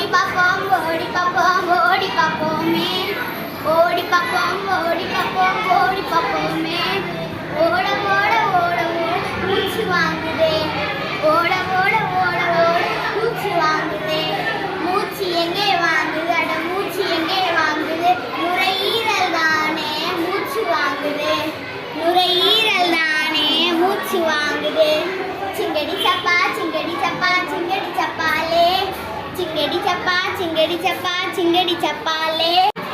ஓடி பார்ப்போம் ஓடி பார்ப்போமே, ஓடி பார்ப்போம் ஓடி பார்ப்போம் ஓடி பார்ப்போமே. ஓட ஓட ஓட ஓட மூச்சு வாங்குதே, ஓட ஓட ஓட ஓட மூச்சு வாங்குதே. மூச்சு எங்கே வாங்குது, அட மூச்சு எங்கே வாங்குது, நுரையீரல் தானே மூச்சு வாங்குது, நுரையீரல் தானே மூச்சு வாங்குது. சிங்கடி சப்பா சிங்கடி சப்பா சிங்கடி சப்பாலே, சிங்கடி சப்பா சிங்கடி சப்பா சிங்கடி சப்பாலே,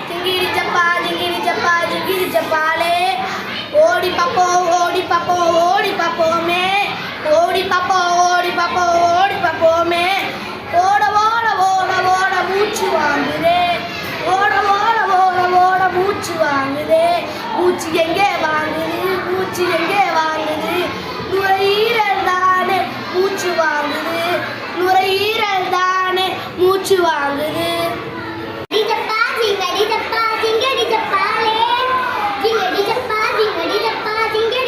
சிங்கிடி சப்பா சிங்கிடி சப்பா சிங்கிடி சப்பாலே. ஓடி பார்ப்போம் ஓடி பார்ப்போம் ஓடி பார்ப்போமே, ஓடி பார்ப்போம் ஓடி பார்ப்போம் ஓடி பார்ப்போமே. ஓட ஓட ஓட ஓட மூச்சு வாங்குதே, ஓட ஓட ஓட ஓட மூச்சு வாங்குதே. மூச்சு எங்கே வாங்குது, மூச்சு எங்கே வாங்குது, நுரையீரல் தானே மூச்சு வாங்குது, நுரையீரல் தானே மூச்சு வாங்குது. சிங்கடி சப்பா சிங்கடி சப்பா சிங்கடி சப்பாலே, சிங்கடி சப்பா சிங்கடி சப்பா சிங்கடி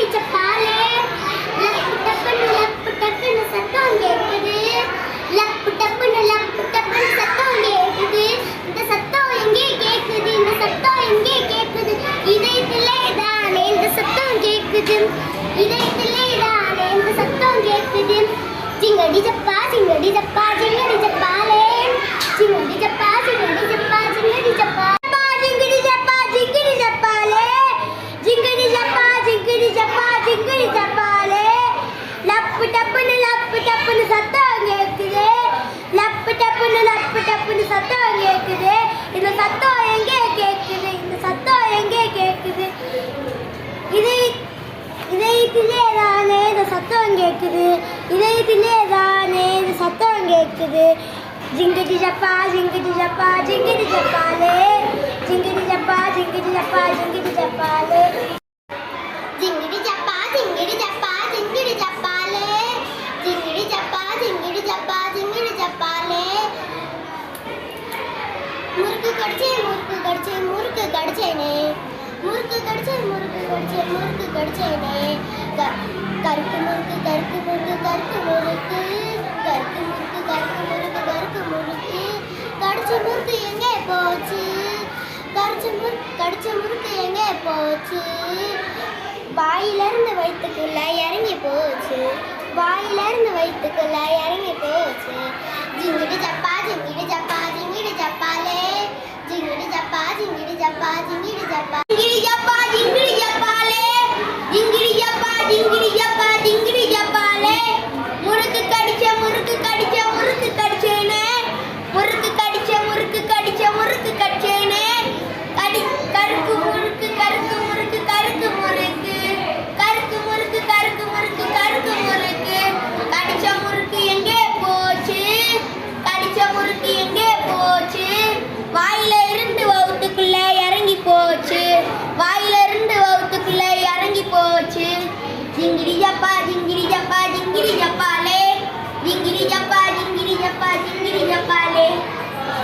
சப்பா, சிங்கடி சப்பா சிங்கடி சப்பாலே, சிங்கடி சப்பா சிங்கடி சப்பா சிங்கடி சப்பாலே. லப்பு டப்புன்னு சத்தம் கேக்குது, லப்பு டப்புன்னு சத்தம் கேக்குது. இந்த சத்தம் எங்கே கேக்குது, இந்த சத்தம் எங்கே கேக்குது, இதயத்திலே தானே இந்த சத்தம் கேட்குது, இதயத்திலே தானே இந்த சத்தம் கேட்குது. ஜிங்கடி ஜப்பா ஜிங்கடி ஜப்பா ஜிங்கடி ஜப்பாலே, ஜிங்கடி ஜப்பா ஜிங்கடி ஜப்பா ஜிங்கடி ஜப்பாலே, ஜிங்கடி ஜப்பா ஜிங்கடி ஜப்பா ஜிங்கடி ஜப்பாலே, ஜிங்கடி ஜப்பா ஜிங்கடி ஜப்பா ஜிங்கடி ஜப்பாலே. முறுக்கு கடிச்சே முறுக்கு கடிச்சே முறுக்கு கடிச்சேனே, முறுக்கு கடிச்சே முறுக்கு கடிச்சே முறுக்கு கடிச்சேனே. கருக்கு முறுக்கு கருக்கு முறுக்கு கருக்கு முறுக்கு, கருக்கு முறுக்கு கருக்கு முறுக்கு கருக்கு முறுக்கு. கடிச்ச முறுக்கு எங்கே போச்சு, கடிச்ச முறுக்கு எங்கே போச்சு. வாயிலிருந்து வயிற்றுக்குள்ள இறங்கி போச்சு, வாயிலிருந்து வயிற்றுக்குள்ள இறங்கி போச்சு. ஜிங்கிடி சப்பா ஜிங்கிடி சப்பா ஜிங்கிடி சப்பாலே, ஜிங்கிடி சப்பா ஜிங்கிடி சப்பா ஜிங்கிடி சப்பா.